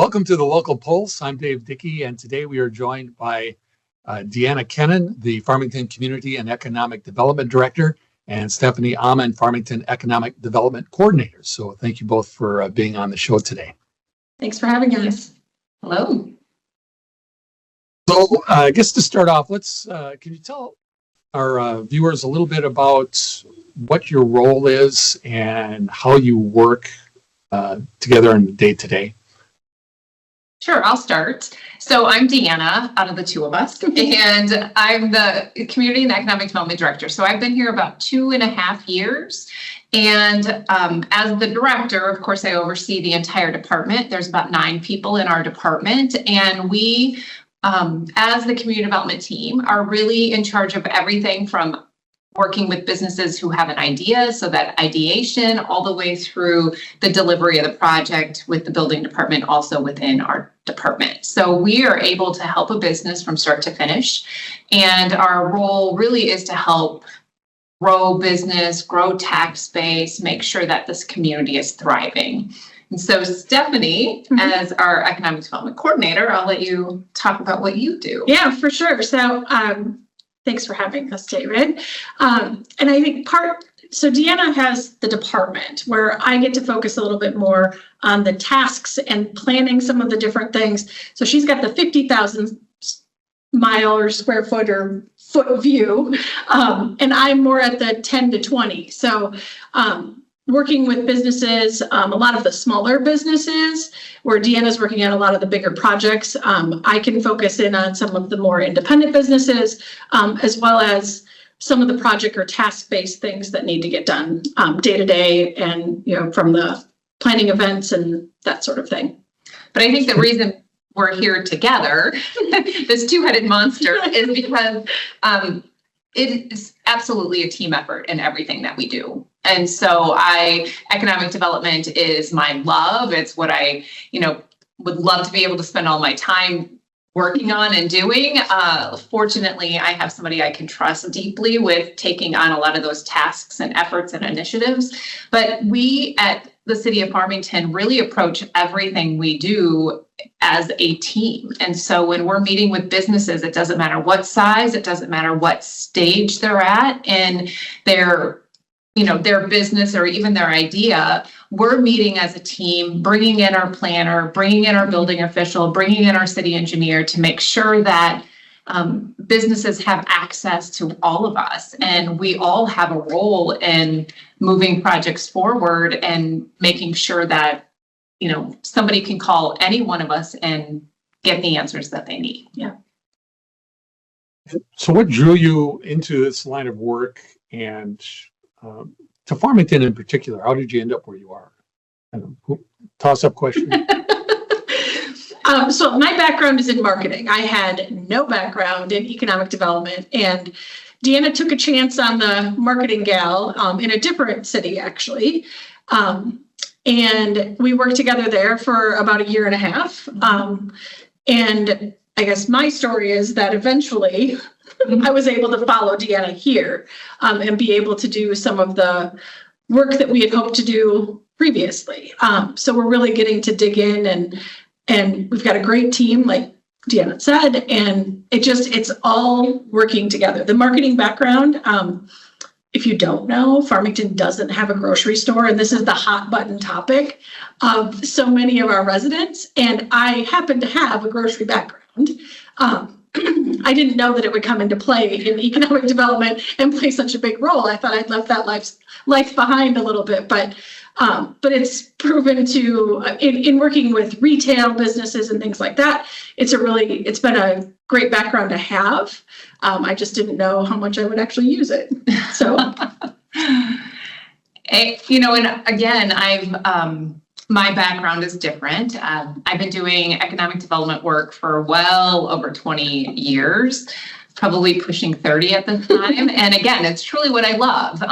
Welcome to the Local Pulse. I'm Dave Dicke, and today we are joined by Deanna Kuennen, the Farmington Community and Economic Development Director, and Stephanie Aman, Farmington Economic Development Coordinator. So thank you both for being on the show today. Thanks for having us. Hello. So I guess to start off, can you tell our viewers a little bit about what your role is and how you work together in the day-to-day? Sure, I'll start. So I'm Deanna, out of the two of us, and I'm the Community and Economic Development Director. So I've been here about 2.5 years. And as the director, of course, I oversee the entire department. There's about 9 people in our department. And we, as the community development team, are really in charge of everything from working with businesses who have an idea, so that ideation all the way through the delivery of the project with the building department also within our department. So we are able to help a business from start to finish. And our role really is to help grow business, grow tax base, make sure that this community is thriving. And so Stephanie, as our economic development coordinator, I'll let you talk about what you do. Yeah, for sure. So thanks for having us, David. And I think so Deanna has the department where I get to focus a little bit more on the tasks and planning some of the different things. So she's got the 50,000 mile or square foot or foot view. And I'm more at the 10 to 20. So working with businesses, a lot of the smaller businesses, where Deanna's working on a lot of the bigger projects. I can focus in on some of the more independent businesses, as well as some of the project or task-based things that need to get done day to day, and from the planning events and that sort of thing. But I think the reason we're here together, this two-headed monster, is because it is absolutely a team effort in everything that we do. And so economic development is my love. It's what I, would love to be able to spend all my time working on and doing. Fortunately, I have somebody I can trust deeply with taking on a lot of those tasks and efforts and initiatives. But we at the city of Farmington really approach everything we do as a team. And so when we're meeting with businesses, it doesn't matter what size, it doesn't matter what stage they're at in their business or even their idea, we're meeting as a team, bringing in our planner, bringing in our building official, bringing in our city engineer to make sure that businesses have access to all of us. And we all have a role in moving projects forward and making sure that, somebody can call any one of us and get the answers that they need. Yeah. So what drew you into this line of work and to Farmington in particular? How did you end up where you are? Toss-up question. So my background is in marketing. I had no background in economic development, and Deanna took a chance on the marketing gal in a different city, actually. And we worked together there for about 1.5 years. And I guess my story is that eventually I was able to follow Deanna here and be able to do some of the work that we had hoped to do previously. So we're really getting to dig in, and we've got a great team, like Deanna said, and it's all working together. The marketing background, if you don't know, Farmington doesn't have a grocery store, and this is the hot button topic of so many of our residents. And I happen to have a grocery background. I didn't know that it would come into play in economic development and play such a big role. I thought I'd left that life behind a little bit, but it's proven to, in working with retail businesses and things like that, it's been a great background to have. I just didn't know how much I would actually use it. So, and again, my background is different. I've been doing economic development work for well over 20 years, probably pushing 30 at the time. And again, it's truly what I love.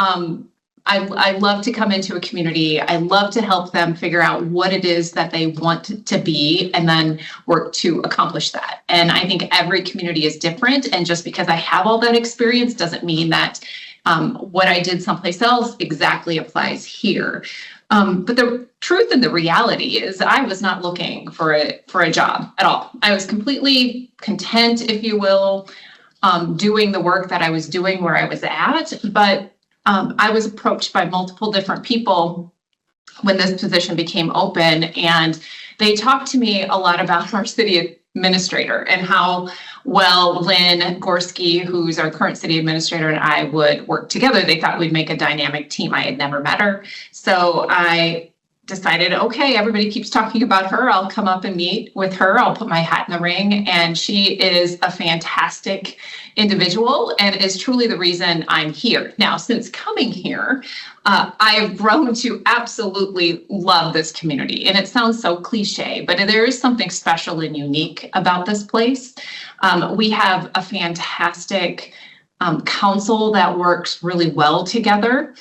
I love to come into a community. I love to help them figure out what it is that they want to be and then work to accomplish that. And I think every community is different. And just because I have all that experience doesn't mean that What I did someplace else exactly applies here. But the truth and the reality is I was not looking for a job at all. I was completely content, if you will, doing the work that I was doing where I was at. But I was approached by multiple different people when this position became open, and they talked to me a lot about our city administrator and how well Lynn Gorski, who's our current city administrator, and I would work together. They thought we'd make a dynamic team. I had never met her. So I decided, okay, everybody keeps talking about her. I'll come up and meet with her. I'll put my hat in the ring. And she is a fantastic individual and is truly the reason I'm here. Now, since coming here, I have grown to absolutely love this community. And it sounds so cliche, but there is something special and unique about this place. We have a fantastic council that works really well together.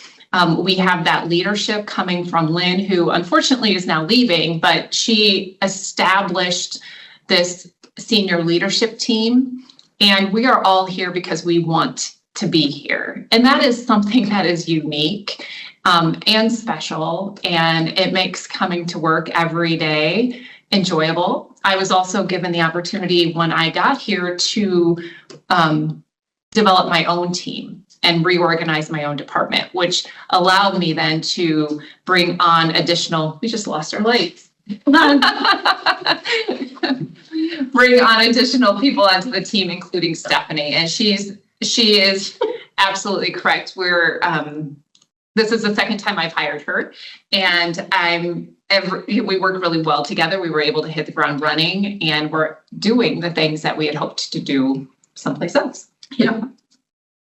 We have that leadership coming from Lynn, who unfortunately is now leaving, but she established this senior leadership team. And we are all here because we want to be here. And that is something that is unique and special. And it makes coming to work every day enjoyable. I was also given the opportunity when I got here to develop my own team and reorganize my own department, which allowed me then to bring on additional, we just lost our lights. Bring on additional people onto the team, including Stephanie. And she is absolutely correct. This is the second time I've hired her, and we work really well together. We were able to hit the ground running, and we're doing the things that we had hoped to do someplace else. Yeah.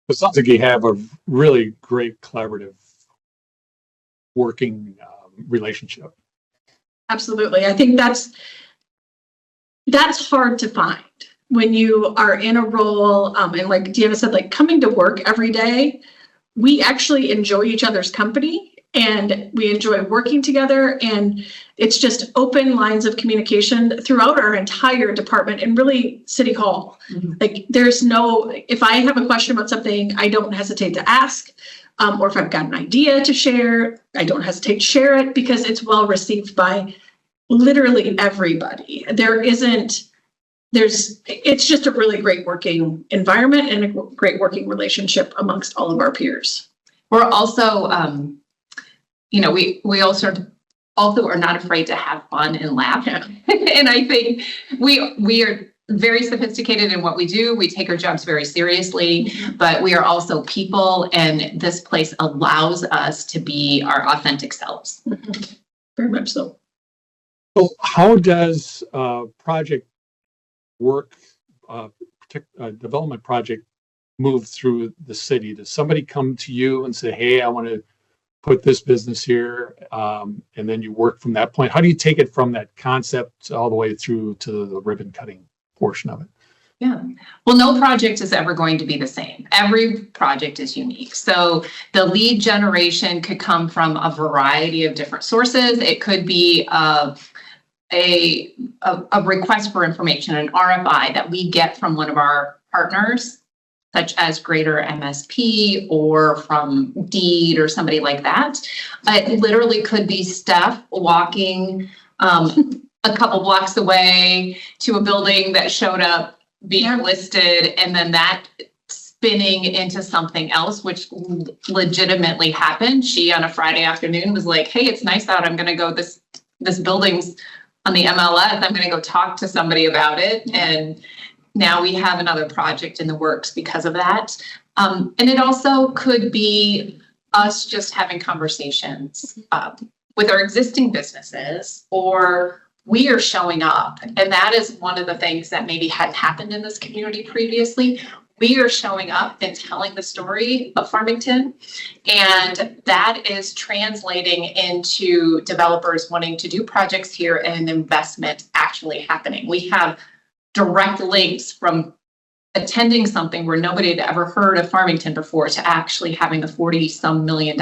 It sounds like you have a really great collaborative working relationship. Absolutely. I think that's hard to find when you are in a role. And like Deanna said, like coming to work every day, we actually enjoy each other's company and we enjoy working together. And it's just open lines of communication throughout our entire department and really City Hall. Mm-hmm. Like if I have a question about something, I don't hesitate to ask. Or if I've got an idea to share, I don't hesitate to share it because it's well received by literally everybody. It's just a really great working environment and a great working relationship amongst all of our peers. We're also, we also are not afraid to have fun and laugh. Yeah. And I think we are very sophisticated in what we do. We take our jobs very seriously, but we are also people, and this place allows us to be our authentic selves. Mm-hmm. Very much so. So how does project work, development project move through the city? Does somebody come to you and say, hey, I want to put this business here, and then you work from that point? How do you take it from that concept all the way through to the ribbon cutting portion of it? Yeah. Well, no project is ever going to be the same. Every project is unique. So the lead generation could come from a variety of different sources. It could be a request for information, an RFI that we get from one of our partners, such as Greater MSP or from Deed or somebody like that. It literally could be Steph walking a couple blocks away to a building that showed up being listed, and then that spinning into something else, which legitimately happened. She, on a Friday afternoon, was like, hey, it's nice out. I'm going to go, this building's on the MLS. I'm going to go talk to somebody about it. And now we have another project in the works because of that. And it also could be us just having conversations with our existing businesses, or we are showing up. And that is one of the things that maybe hadn't happened in this community previously. We are showing up and telling the story of Farmington, and that is translating into developers wanting to do projects here and investment actually happening. We have direct links from attending something where nobody had ever heard of Farmington before to actually having a $40-some million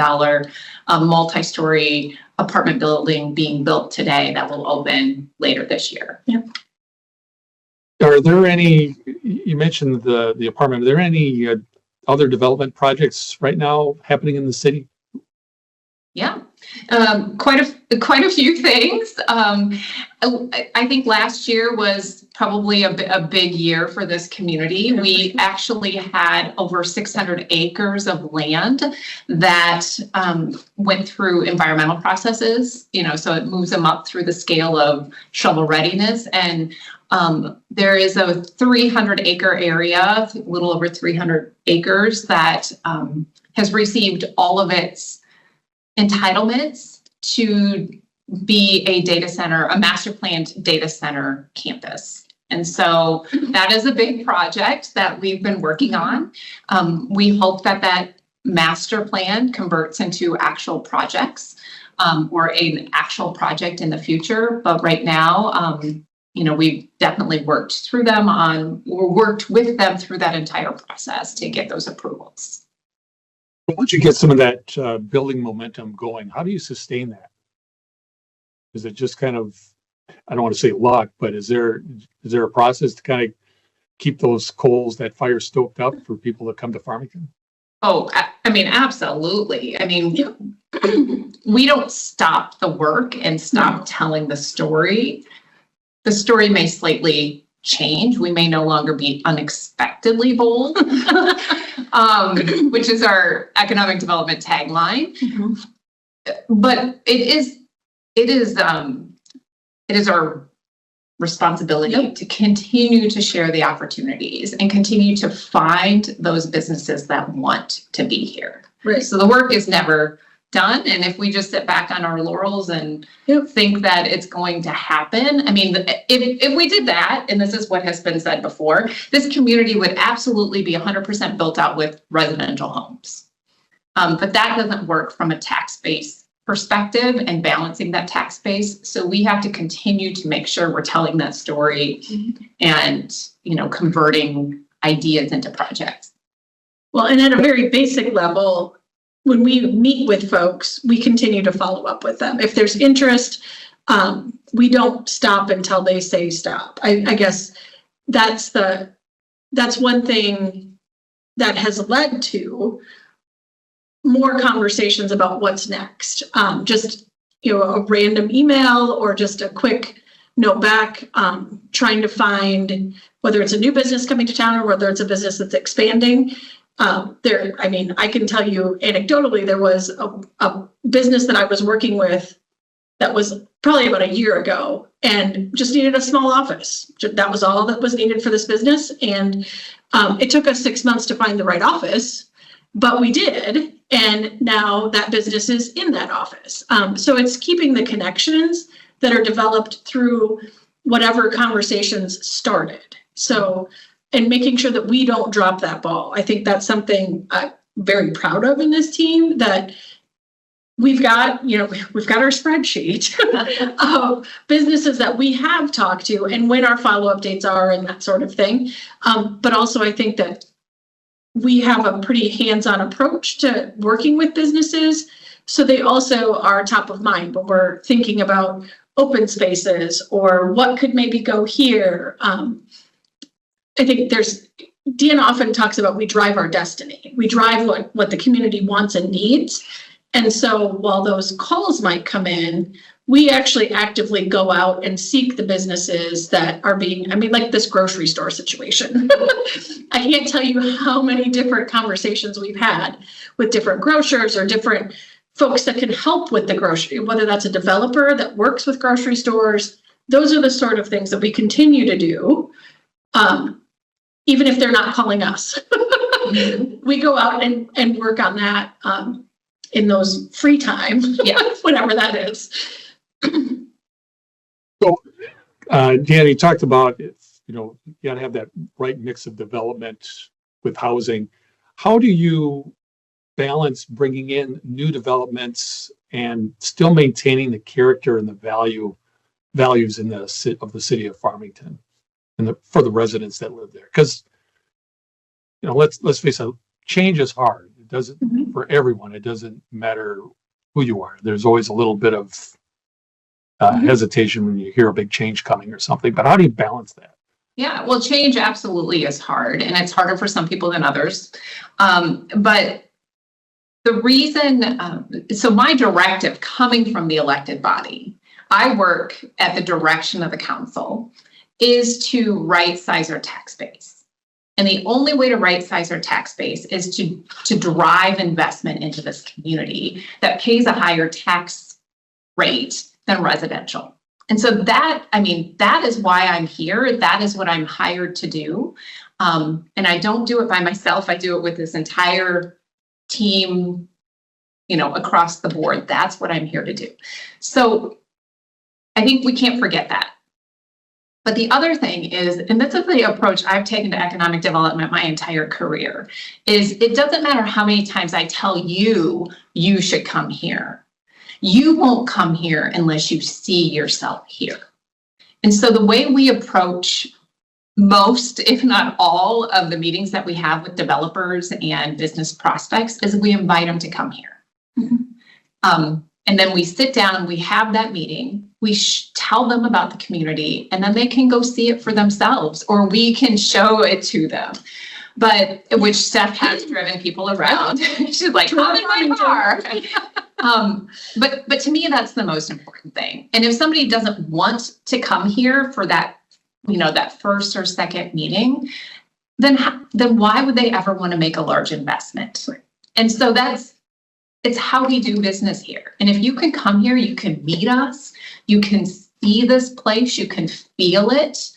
multi-story apartment building being built today that will open later this year. Yeah. Are there any, you mentioned the apartment, are there any other development projects right now happening in the city? Yeah, quite a few things. I think last year was probably a big year for this community. We actually had over 600 acres of land that went through environmental processes, so it moves them up through the scale of shovel readiness. And there is a 300-acre area, a little over 300 acres, that has received all of its entitlements to be a data center, a master planned data center campus. And so that is a big project that we've been working on. We hope that master plan converts into actual projects, or an actual project in the future. But right now, we've definitely worked with them through that entire process to get those approvals. Once you get some of that building momentum going, how do you sustain that? Is it just kind of, I don't want to say luck, but is there a process to kind of keep those coals, that fire stoked up for people to come to Farmington? Oh, I mean, absolutely. I mean, we don't stop the work and stop telling the story. The story may slightly change. We may no longer be unexpectedly bold, which is our economic development tagline. Mm-hmm. But it is our responsibility to continue to share the opportunities and continue to find those businesses that want to be here. Right. So the work is never done. And if we just sit back on our laurels and think that it's going to happen, I mean, if we did that, and this is what has been said before, this community would absolutely be 100% built out with residential homes. But that doesn't work from a tax base perspective and balancing that tax base. So we have to continue to make sure we're telling that story and, converting ideas into projects. Well, and at a very basic level, when we meet with folks, we continue to follow up with them. If there's interest, we don't stop until they say stop. I guess that's one thing that has led to more conversations about what's next. Just, a random email or just a quick note back, trying to find whether it's a new business coming to town or whether it's a business that's expanding. I can tell you anecdotally, there was a business that I was working with that was probably about a year ago and just needed a small office. That was all that was needed for this business. And it took us 6 months to find the right office, but we did. And now that business is in that office. So it's keeping the connections that are developed through whatever conversations started. So, and making sure that we don't drop that ball. I think that's something I'm very proud of in this team, that we've got our spreadsheet of businesses that we have talked to and when our follow-up dates are and that sort of thing. But also I think that we have a pretty hands-on approach to working with businesses. So they also are top of mind when we're thinking about open spaces or what could maybe go here. I think Deanna often talks about we drive our destiny. We drive what the community wants and needs. And so while those calls might come in, we actually actively go out and seek the businesses that are like this grocery store situation. I can't tell you how many different conversations we've had with different grocers or different folks that can help with the grocery, whether that's a developer that works with grocery stores. Those are the sort of things that we continue to do. Even if they're not calling us, we go out and work on that in those free time, whatever that is. So, Deanna, you talked about, you got to have that right mix of development with housing. How do you balance bringing in new developments and still maintaining the character and the values of the city of Farmington? And for the residents that live there, because let's face it, change is hard. It doesn't for everyone. It doesn't matter who you are. There's always a little bit of hesitation when you hear a big change coming or something. But how do you balance that? Yeah, well, change absolutely is hard, and it's harder for some people than others. But the reason, so my directive coming from the elected body, I work at the direction of the council, is to right size our tax base. And the only way to right size our tax base is to drive investment into this community that pays a higher tax rate than residential. And so that is why I'm here. That is what I'm hired to do. And I don't do it by myself. I do it with this entire team, across the board. That's what I'm here to do. So I think we can't forget that. But the other thing is, and this is the approach I've taken to economic development my entire career, is it doesn't matter how many times I tell you, you should come here. You won't come here unless you see yourself here. And so the way we approach most, if not all, of the meetings that we have with developers and business prospects is we invite them to come here. Mm-hmm. And then we sit down, we have that meeting, we tell them about the community, and then they can go see it for themselves, or we can show it to them. But which Steph has driven people around. She's like, come in my car. But to me, that's the most important thing. And if somebody doesn't want to come here for that, that first or second meeting, then why would they ever want to make a large investment? And so it's how we do business here. And if you can come here, you can meet us, you can see this place, you can feel it.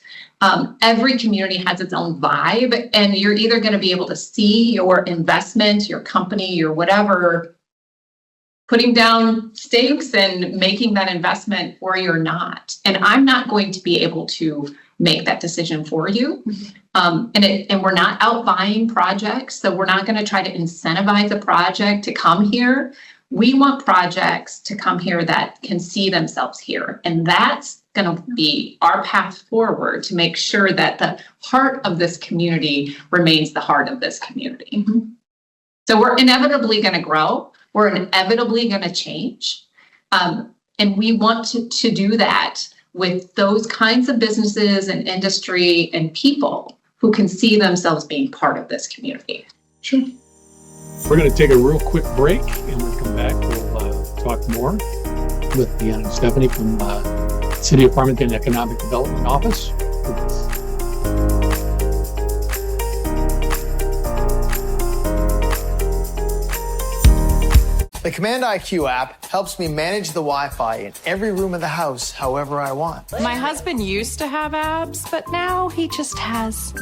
Every community has its own vibe, and you're either going to be able to see your investment, your company, your whatever, putting down stakes and making that investment, or you're not. And I'm not going to be able to make that decision for you. And we're not out buying projects, so we're not going to try to incentivize a project to come here. We want projects to come here that can see themselves here. And that's going to be our path forward to make sure that the heart of this community remains the heart of this community. Mm-hmm. So we're inevitably going to grow. We're inevitably going to change. And we want to do that with those kinds of businesses and industry and people who can see themselves being part of this community. Sure. We're going to take a real quick break, and when we come back, we'll talk more with Deanna and Stephanie from City of Farmington Economic Development Office. The Command IQ app helps me manage the Wi-Fi in every room of the house however I want. My husband used to have abs, but now he just has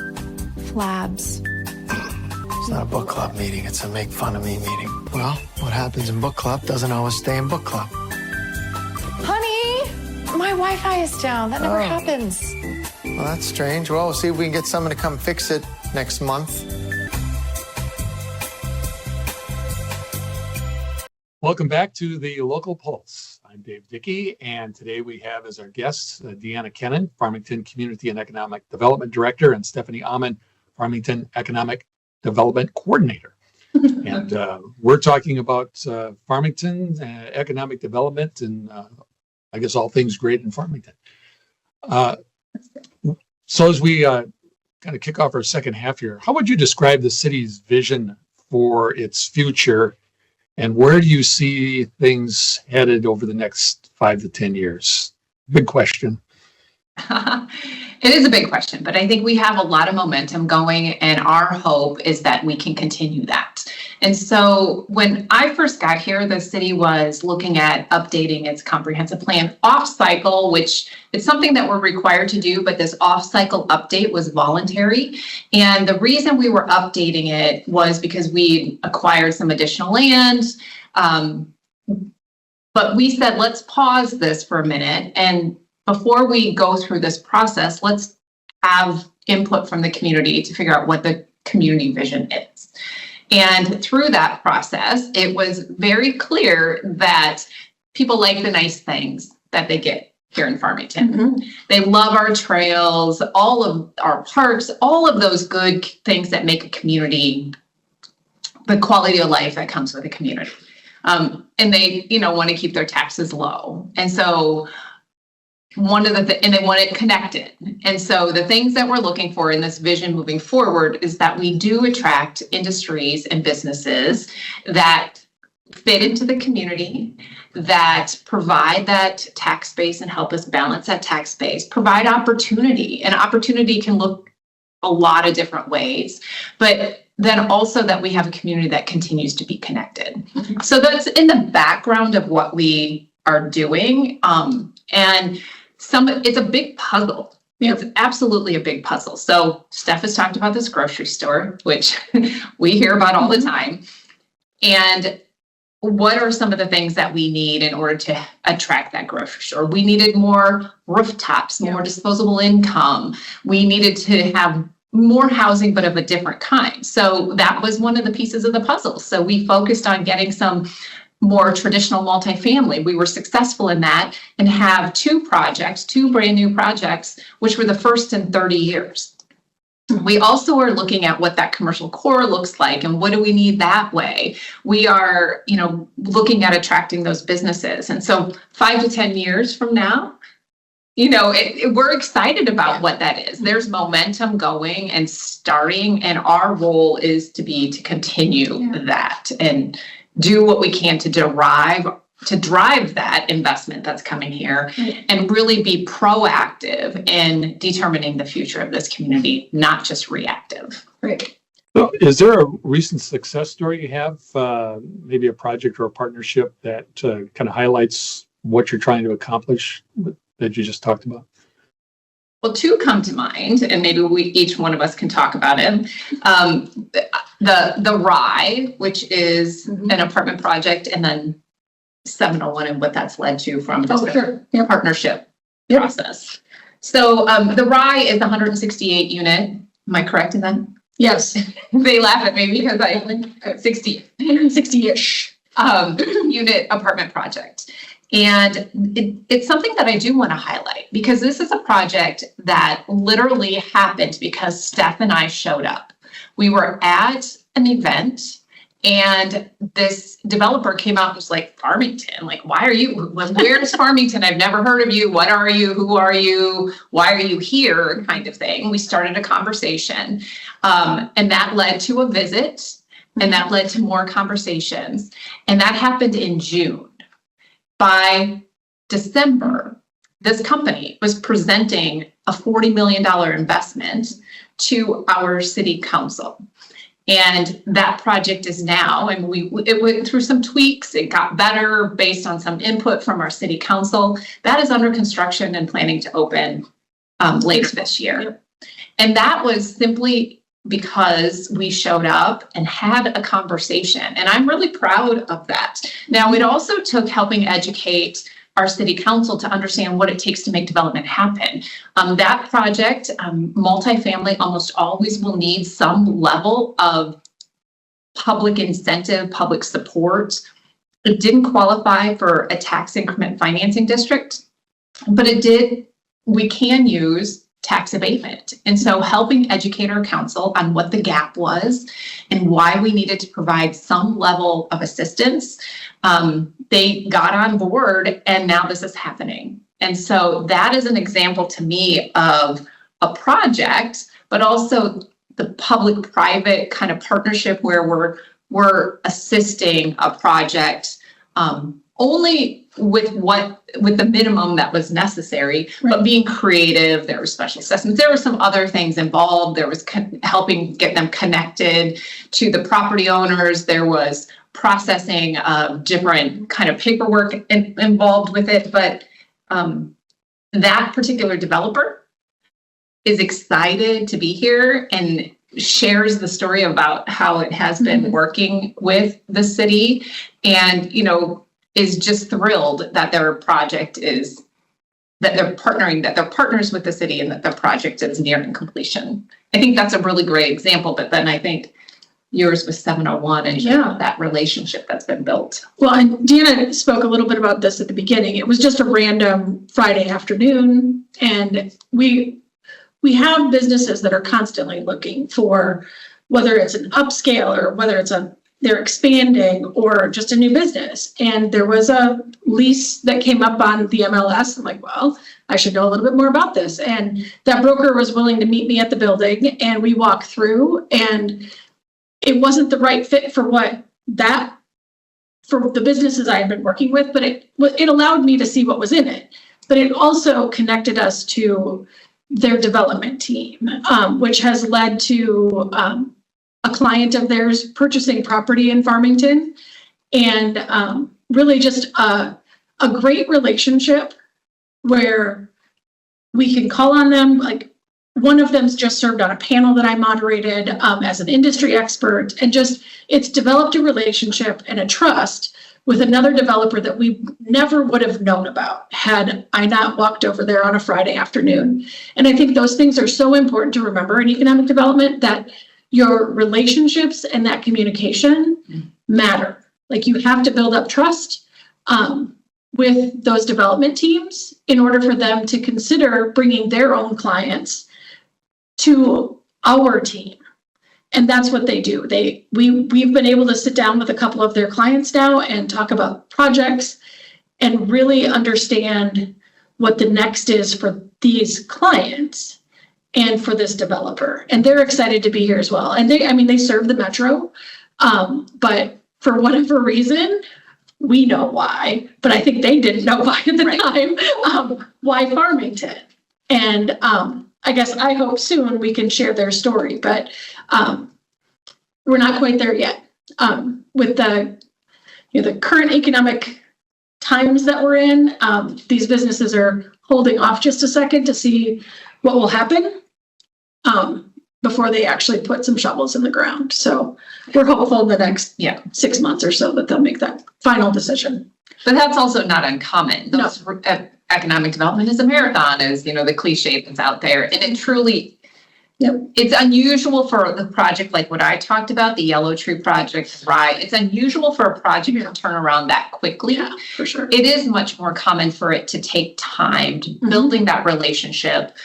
flabs. It's not a book club meeting, it's a make fun of me meeting. Well, what happens in book club doesn't always stay in book club. Honey, my Wi-Fi is down. That never happens. Well, that's strange. Well, we'll see if we can get someone to come fix it next month. Welcome back to the Local Pulse. I'm Dave Dicke, and today we have as our guests Deanna Kuennen, Farmington Community and Economic Development Director, and Stephanie Aman, Farmington Economic Development Coordinator. And we're talking about Farmington economic development and I guess all things great in Farmington. So as we kind of kick off our second half here, how would you describe the city's vision for its future? And where do you see things headed over the next 5 to 10 years? Big question. It is a big question, but I think we have a lot of momentum going, and our hope is that we can continue that. And so when I first got here, the city was looking at updating its comprehensive plan off cycle, which is something that we're required to do, but this off cycle update was voluntary. And the reason we were updating it was because we acquired some additional land. But we said, let's pause this for a minute, and before we go through this process, let's have input from the community to figure out what the community vision is. And through that process, it was very clear that people like the nice things that they get here in Farmington. Mm-hmm. They love our trails, all of our parks, all of those good things that make a community, the quality of life that comes with a community. And they, want to keep their taxes low. And so and they want it connected. And so the things that we're looking for in this vision moving forward is that we do attract industries and businesses that fit into the community, that provide that tax base and help us balance that tax base, provide opportunity. And opportunity can look a lot of different ways, but then also that we have a community that continues to be connected. So that's in the background of what we are doing. And it's a big puzzle. It's absolutely a big puzzle. So Steph has talked about this grocery store, which we hear about all the time. And what are some of the things that we need in order to attract that grocery store? We needed more rooftops, more disposable income. We needed to have more housing, but of a different kind. So that was one of the pieces of the puzzle. So we focused on getting some more traditional multifamily. We were successful in that and have two brand new projects, which were the first in 30 years. We also are looking at what that commercial core looks like and what do we need that way. We are, looking at attracting those businesses. And so 5 to 10 years from now, we're excited about what that is. There's momentum going and starting, and our role is to continue that and do what we can to drive that investment that's coming here and really be proactive in determining the future of this community, not just reactive. Right. So is there a recent success story you have, maybe a project or a partnership that kind of highlights what you're trying to accomplish that you just talked about? Well, two come to mind, and maybe each one of us can talk about it. The Rye, which is an apartment project, and then 701 and what that's led to from the partnership process. So the Rye is 168 unit. Am I correct in that? Yes. They laugh at me because I 60-ish unit apartment project. And it's something that I do want to highlight because this is a project that literally happened because Steph and I showed up. We were at an event and this developer came out and was like, Farmington, like, where's Farmington? I've never heard of you. What are you? Who are you? Why are you here? Kind of thing. We started a conversation and that led to a visit and that led to more conversations. And that happened in June. By December, this company was presenting a $40 million investment to our city council. And that project is now, and it went through some tweaks, it got better based on some input from our city council. That is under construction and planning to open late this year. And that was simply because we showed up and had a conversation. And I'm really proud of that. Now, it also took helping educate our city council to understand what it takes to make development happen. That project, multifamily, almost always will need some level of public incentive, public support. It didn't qualify for a tax increment financing district, but we can use tax abatement. And so helping educate our council on what the gap was and why we needed to provide some level of assistance, they got on board and now this is happening. And so that is an example to me of a project, but also the public-private kind of partnership where we're assisting a project only with the minimum that was necessary, but being creative. There were special assessments. There were some other things involved. There was helping get them connected to the property owners. There was processing of different kind of paperwork involved with it. But that particular developer is excited to be here and shares the story about how it has been working with the city and, is just thrilled that their project that they're partners with the city and that the project is nearing completion. I think that's a really great example, but then I think yours was 701 and that relationship that's been built. Well, and Deanna spoke a little bit about this at the beginning. It was just a random Friday afternoon, and we have businesses that are constantly looking for whether it's an upscale or whether it's a they're expanding or just a new business. And there was a lease that came up on the MLS. I'm like, well, I should know a little bit more about this. And that broker was willing to meet me at the building, and we walked through, and it wasn't the right fit for for the businesses I had been working with, but it allowed me to see what was in it. But it also connected us to their development team, which has led to a client of theirs purchasing property in Farmington, and really just a great relationship where we can call on them. Like, one of them's just served on a panel that I moderated as an industry expert, and just it's developed a relationship and a trust with another developer that we never would have known about had I not walked over there on a Friday afternoon. And I think those things are so important to remember in economic development, that your relationships and that communication matter. Like, you have to build up trust with those development teams in order for them to consider bringing their own clients to our team. And that's what they do. We've been able to sit down with a couple of their clients now and talk about projects and really understand what the next is for these clients and for this developer. And they're excited to be here as well. And they serve the metro, but for whatever reason, we know why, but I think they didn't know why at the time, why Farmington. And I hope soon we can share their story, but we're not quite there yet. With the current economic times that we're in, these businesses are holding off just a second to see what will happen before they actually put some shovels in the ground. So we're hopeful in the next 6 months or so that they'll make that final decision. But that's also not uncommon. Those economic development is a marathon, is, the cliche that's out there. And it truly, it's unusual for the project like what I talked about, the Yellow Tree project, right? It's unusual for a project to turn around that quickly. Yeah, for sure. It is much more common for it to take time to building that relationship.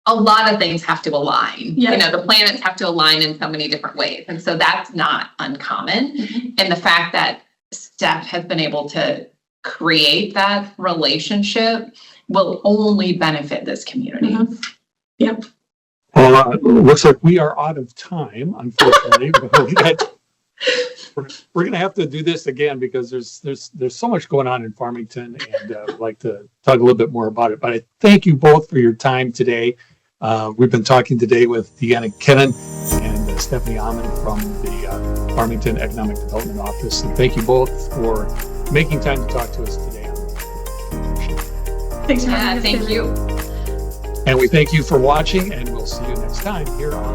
A lot of things have to align. Yes. The planets have to align in so many different ways. And so that's not uncommon. And the fact that staff has been able to create that relationship will only benefit this community. Yep. Well, looks like we are out of time, unfortunately. We're going to have to do this again because there's so much going on in Farmington, and I'd like to talk a little bit more about it. But I thank you both for your time today. We've been talking today with Deanna Kuennen and Stephanie Aman from the Farmington Economic Development Office. And thank you both for making time to talk to us today. Thanks for having us. Thank you. And we thank you for watching, and we'll see you next time here on